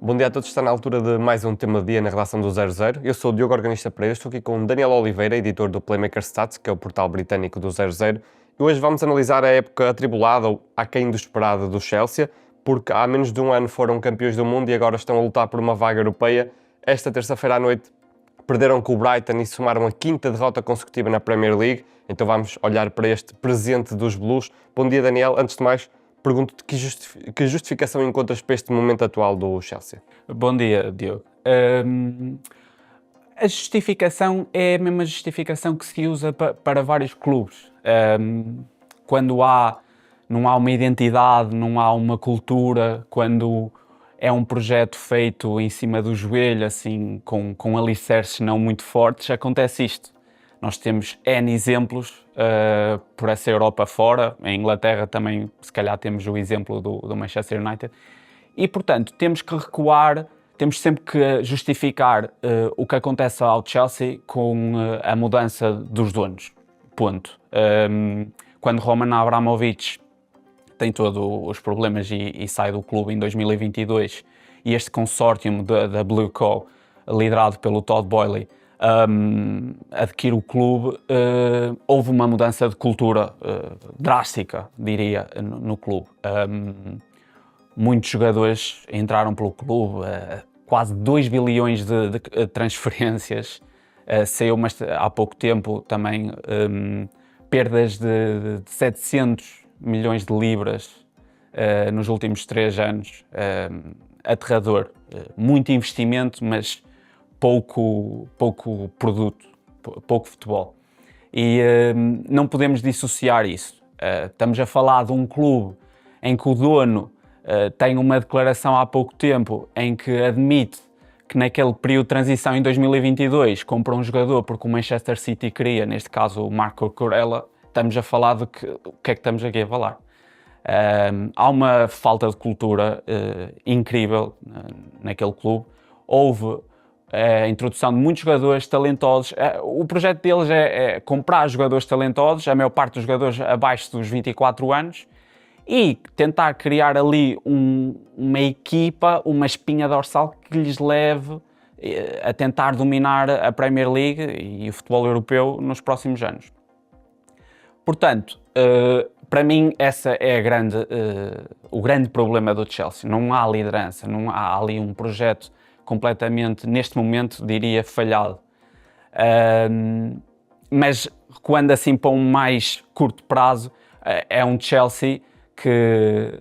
Bom dia a todos, está na altura de mais um tema do dia na redação do 00. Eu sou o Diogo Organista Pereira, estou aqui com Daniel Oliveira, editor do Playmaker Stats, que é o portal britânico do 00. E hoje vamos analisar a época atribulada, ou aquém do esperado, do Chelsea, porque há menos de um ano foram campeões do mundo e agora estão a lutar por uma vaga europeia. Esta terça-feira à noite perderam com o Brighton e somaram a quinta derrota consecutiva na Premier League. Então vamos olhar para este presente dos Blues. Bom dia, Daniel. Antes de mais, pergunto-te que justificação encontras para este momento atual do Chelsea? Bom dia, Diogo. A justificação é a mesma justificação que se usa para vários clubes. Quando não há uma identidade, não há uma cultura, quando é um projeto feito em cima do joelho, assim, com alicerces não muito fortes, acontece isto. Nós temos N exemplos por essa Europa fora. Em Inglaterra também, se calhar, temos o exemplo do Manchester United. E, portanto, temos que recuar, temos sempre que justificar o que acontece ao Chelsea com a mudança dos donos. Ponto. Quando Roman Abramovich tem todos os problemas e sai do clube em 2022, e este consórcio da Blue Co, liderado pelo Todd Boehly, adquire o clube, houve uma mudança de cultura drástica, diria, no clube. Muitos jogadores entraram pelo clube, quase 2 bilhões de transferências, saiu há pouco tempo também perdas de 700 milhões de libras nos últimos 3 anos, aterrador. Muito investimento, mas pouco produto, pouco futebol. E não podemos dissociar isso. Estamos a falar de um clube em que o dono tem uma declaração há pouco tempo em que admite que naquele período de transição em 2022 compra um jogador porque o Manchester City queria, neste caso o Marco Cucurella. Estamos a falar o que é que estamos aqui a falar. Há uma falta de cultura incrível naquele clube. Houve a introdução de muitos jogadores talentosos. O projeto deles é comprar jogadores talentosos, a maior parte dos jogadores abaixo dos 24 anos, e tentar criar ali uma equipa, uma espinha dorsal que lhes leve a tentar dominar a Premier League e o futebol europeu nos próximos anos. Portanto, para mim, essa é o grande problema do Chelsea. Não há liderança, não há ali um projeto completamente, neste momento, diria, falhado. Mas, recuando assim para um mais curto prazo, é um Chelsea que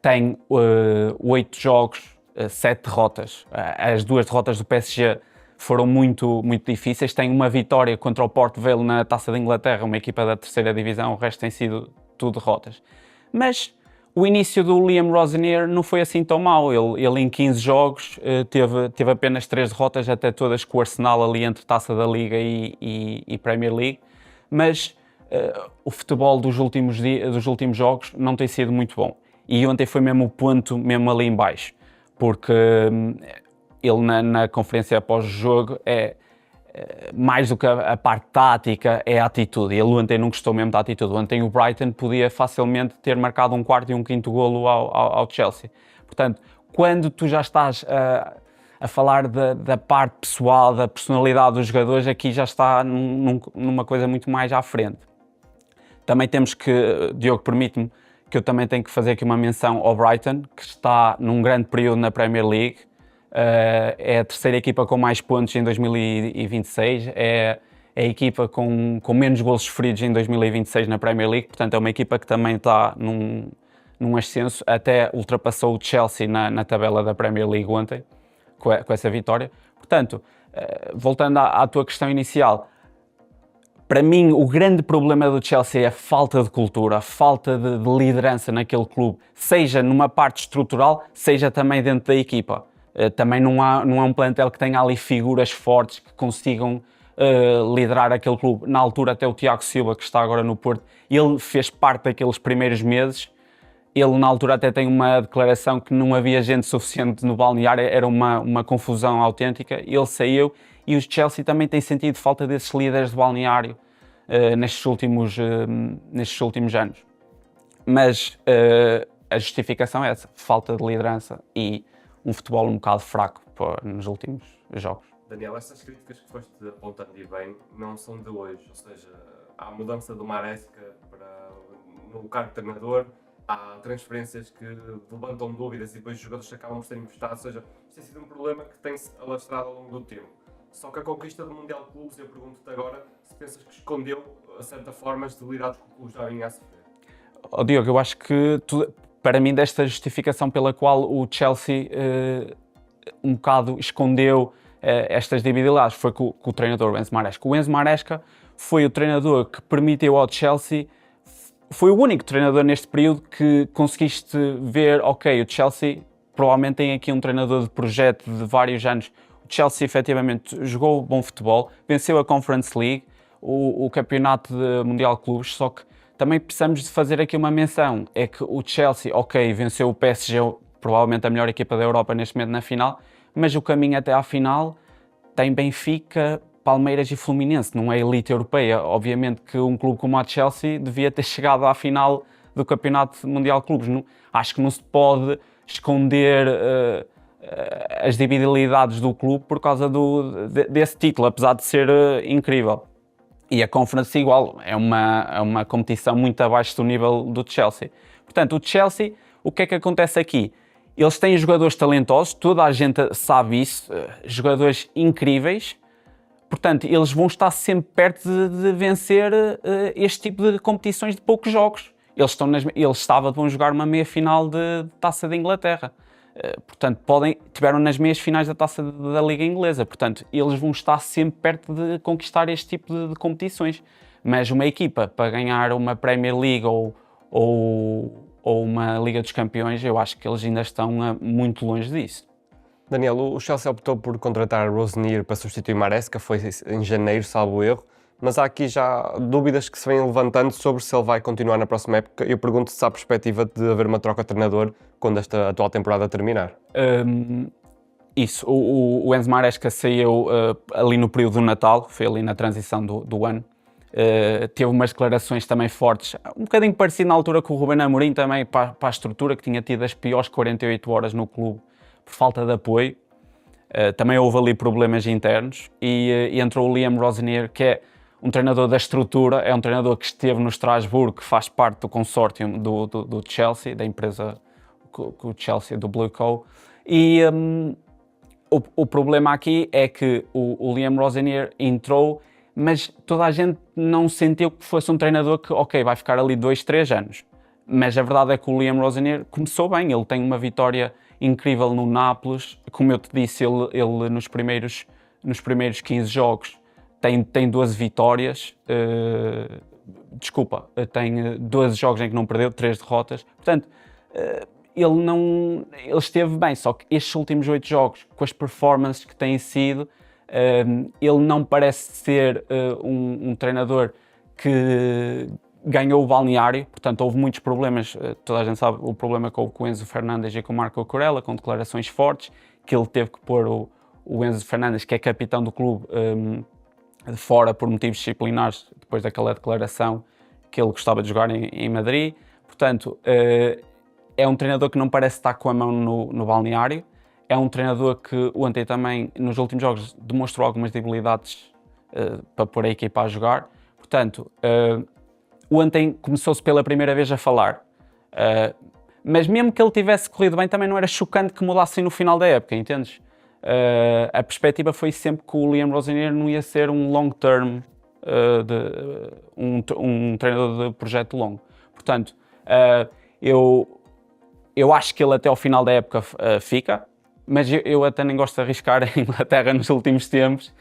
tem 8 jogos, 7 derrotas. As 2 derrotas do PSG foram muito difíceis. Tem uma vitória contra o Port Vale na Taça da Inglaterra, uma equipa da 3ª divisão, o resto tem sido tudo derrotas. Mas o início do Liam Rosenior não foi assim tão mau. Ele em 15 jogos teve apenas 3 derrotas, até todas com o Arsenal ali entre Taça da Liga e Premier League. Mas o futebol dos últimos jogos não tem sido muito bom. E ontem foi mesmo o ponto, mesmo ali em baixo. Porque ele na conferência após o jogo mais do que a parte tática, é a atitude. Ele ontem não gostou mesmo da atitude. Ontem o Brighton podia facilmente ter marcado um 4º e um 5º golo ao Chelsea. Portanto, quando tu já estás a falar da parte pessoal, da personalidade dos jogadores, aqui já está numa coisa muito mais à frente. Também temos que, Diogo, permite-me, que eu também tenho que fazer aqui uma menção ao Brighton, que está num grande período na Premier League. É a 3ª equipa com mais pontos em 2026, é a equipa com menos golos sofridos em 2026 na Premier League, portanto é uma equipa que também está num ascenso, até ultrapassou o Chelsea na tabela da Premier League ontem, com essa vitória. Portanto, voltando à tua questão inicial, para mim o grande problema do Chelsea é a falta de cultura, a falta de liderança naquele clube, seja numa parte estrutural, seja também dentro da equipa. Também não é um plantel que tenha ali figuras fortes que consigam liderar aquele clube. Na altura até o Tiago Silva, que está agora no Porto, ele fez parte daqueles primeiros meses. Ele na altura até tem uma declaração que não havia gente suficiente no balneário, era uma confusão autêntica. Ele saiu e o Chelsea também tem sentido falta desses líderes de balneário nestes últimos anos. Mas a justificação é essa, falta de liderança, e um futebol um bocado fraco nos últimos jogos. Daniel, estas críticas que foste apontando e bem não são de hoje, ou seja, há a mudança do Maresca no cargo de treinador, há transferências que levantam dúvidas e depois os jogadores acabam por ser emprestados, ou seja, isto tem sido um problema que tem-se alastrado ao longo do tempo. Só que a conquista do Mundial de Clubes, eu pergunto-te agora se pensas que escondeu, a certa forma, as debilidades que o clube já vinha a sofrer. Diogo, eu acho que para mim desta justificação pela qual o Chelsea um bocado escondeu estas debilidades foi com o treinador, o Enzo Maresca. O Enzo Maresca foi o treinador que permitiu ao Chelsea, foi o único treinador neste período que conseguiste ver, ok, o Chelsea provavelmente tem aqui um treinador de projeto de vários anos. O Chelsea efetivamente jogou bom futebol, venceu a Conference League, o campeonato Mundial de Clubes, só que também precisamos de fazer aqui uma menção, é que o Chelsea, ok, venceu o PSG, provavelmente a melhor equipa da Europa neste momento na final, mas o caminho até à final tem Benfica, Palmeiras e Fluminense, não é elite europeia. Obviamente que um clube como a Chelsea devia ter chegado à final do Campeonato Mundial de Clubes. Não, acho que não se pode esconder as debilidades do clube por causa desse título, apesar de ser incrível. E a Conference igual, é uma competição muito abaixo do nível do Chelsea. Portanto, o Chelsea, o que é que acontece aqui? Eles têm jogadores talentosos, toda a gente sabe isso, jogadores incríveis, portanto, eles vão estar sempre perto de vencer este tipo de competições de poucos jogos. Eles vão jogar uma meia-final de Taça da Inglaterra. Portanto, tiveram nas meias finais da Taça da Liga Inglesa. Portanto, eles vão estar sempre perto de conquistar este tipo de competições. Mas uma equipa para ganhar uma Premier League ou uma Liga dos Campeões, eu acho que eles ainda estão muito longe disso. Daniel, o Chelsea optou por contratar Rosenior para substituir Maresca, foi em janeiro, salvo erro, mas há aqui já dúvidas que se vêm levantando sobre se ele vai continuar na próxima época. Eu pergunto se há a perspectiva de haver uma troca de treinador quando esta atual temporada terminar. Isso, o Enzo Maresca saiu ali no período do Natal, foi ali na transição do ano. Teve umas declarações também fortes, um bocadinho parecido na altura com o Ruben Amorim também, para a estrutura, que tinha tido as piores 48 horas no clube por falta de apoio. Também houve ali problemas internos e entrou o Liam Rosenior, que é um treinador da estrutura, é um treinador que esteve no Estrasburgo, que faz parte do consórcio do Chelsea, da empresa com o Chelsea, do Blue Co. E o problema aqui é que o Liam Rosenior entrou, mas toda a gente não sentiu que fosse um treinador que, ok, vai ficar ali 2-3 anos. Mas a verdade é que o Liam Rosenior começou bem, ele tem uma vitória incrível no Nápoles. Como eu te disse, ele nos primeiros 15 jogos tem 12 vitórias, tem 12 jogos em que não perdeu, 3 derrotas. Portanto, ele esteve bem, só que estes últimos 8 jogos, com as performances que têm sido, ele não parece ser um treinador que ganhou o balneário. Portanto, houve muitos problemas, toda a gente sabe o problema com o Enzo Fernandes e com o Marco Kurela, com declarações fortes, que ele teve que pôr o Enzo Fernandes, que é capitão do clube, de fora por motivos disciplinares, depois daquela declaração que ele gostava de jogar em Madrid. Portanto, é um treinador que não parece estar com a mão no balneário. É um treinador que ontem também, nos últimos jogos, demonstrou algumas debilidades para pôr a equipa a jogar. Portanto, ontem começou-se pela primeira vez a falar. Mas mesmo que ele tivesse corrido bem, também não era chocante que mudassem no final da época, entendes? A perspectiva foi sempre que o Liam Rosenior não ia ser um long term, um treinador de projeto longo. Portanto, eu acho que ele até ao final da época fica, mas eu até nem gosto de arriscar a Inglaterra nos últimos tempos.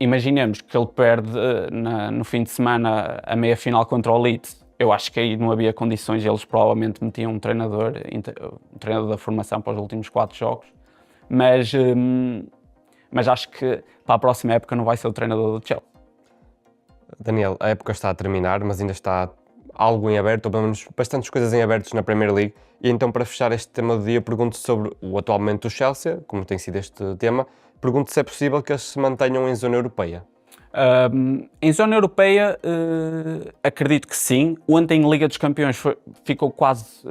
Imaginemos que ele perde no fim de semana a meia-final contra o Leeds. Eu acho que aí não havia condições, eles provavelmente metiam um treinador da formação para os últimos 4 jogos, mas acho que para a próxima época não vai ser o treinador do Chelsea. Daniel, a época está a terminar, mas ainda está algo em aberto, ou pelo menos bastantes coisas em aberto na Premier League, e então para fechar este tema do dia, pergunto sobre o atual momento do Chelsea, como tem sido este tema, pergunto se é possível que eles se mantenham em zona europeia. Em zona europeia, acredito que sim. Ontem, em Liga dos Campeões, ficou quase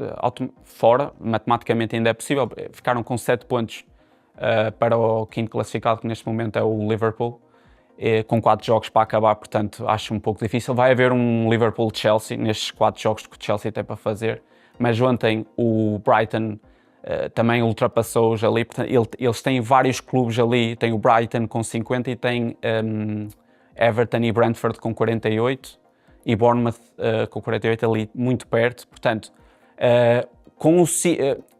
fora. Matematicamente ainda é possível. Ficaram com 7 pontos para o quinto classificado, que neste momento é o Liverpool, com 4 jogos para acabar, portanto acho um pouco difícil. Vai haver um Liverpool-Chelsea nestes 4 jogos que o Chelsea tem para fazer, mas ontem o Brighton também ultrapassou-os ali. Portanto, eles têm vários clubes ali, tem o Brighton com 50 e tem Everton e Brentford com 48 e Bournemouth com 48 ali muito perto. Portanto,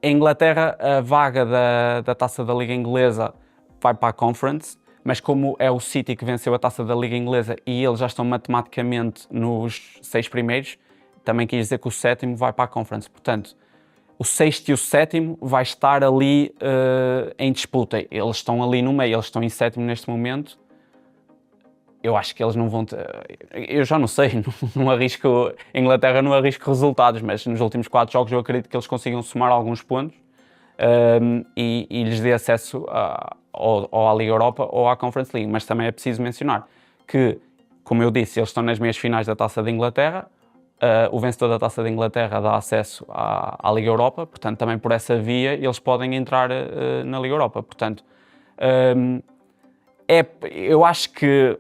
em Inglaterra a vaga da Taça da Liga Inglesa vai para a Conference, mas como é o City que venceu a Taça da Liga Inglesa e eles já estão matematicamente nos 6 primeiros, também quis dizer que o 7º vai para a Conference. Portanto, o 6º e o 7º vai estar ali em disputa. Eles estão ali no meio, eles estão em 7º neste momento. Eu acho que eles não vão eu já não sei, não arrisco. A Inglaterra não arrisco resultados, mas nos últimos 4 jogos eu acredito que eles consigam somar alguns pontos e lhes dê acesso ou à Liga Europa ou à Conference League. Mas também é preciso mencionar que, como eu disse, eles estão nas meias finais da Taça da Inglaterra. O vencedor da Taça da Inglaterra dá acesso à Liga Europa, portanto também por essa via eles podem entrar na Liga Europa. Portanto, eu acho que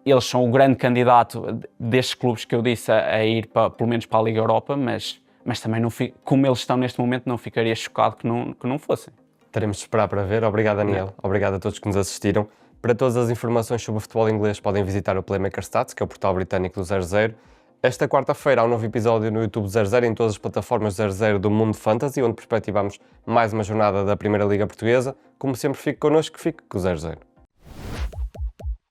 eles são o grande candidato destes clubes que eu disse a ir pelo menos para a Liga Europa, mas também, como eles estão neste momento, não ficaria chocado que não fossem. Teremos de esperar para ver. Obrigado, Daniel. Obrigado a todos que nos assistiram. Para todas as informações sobre o futebol inglês podem visitar o Playmaker Stats, que é o portal britânico do 00. Esta quarta-feira há um novo episódio no YouTube 00 em todas as plataformas 00 do Mundo Fantasy, onde perspectivamos mais uma jornada da Primeira Liga Portuguesa. Como sempre, fique connosco, fique com o 00.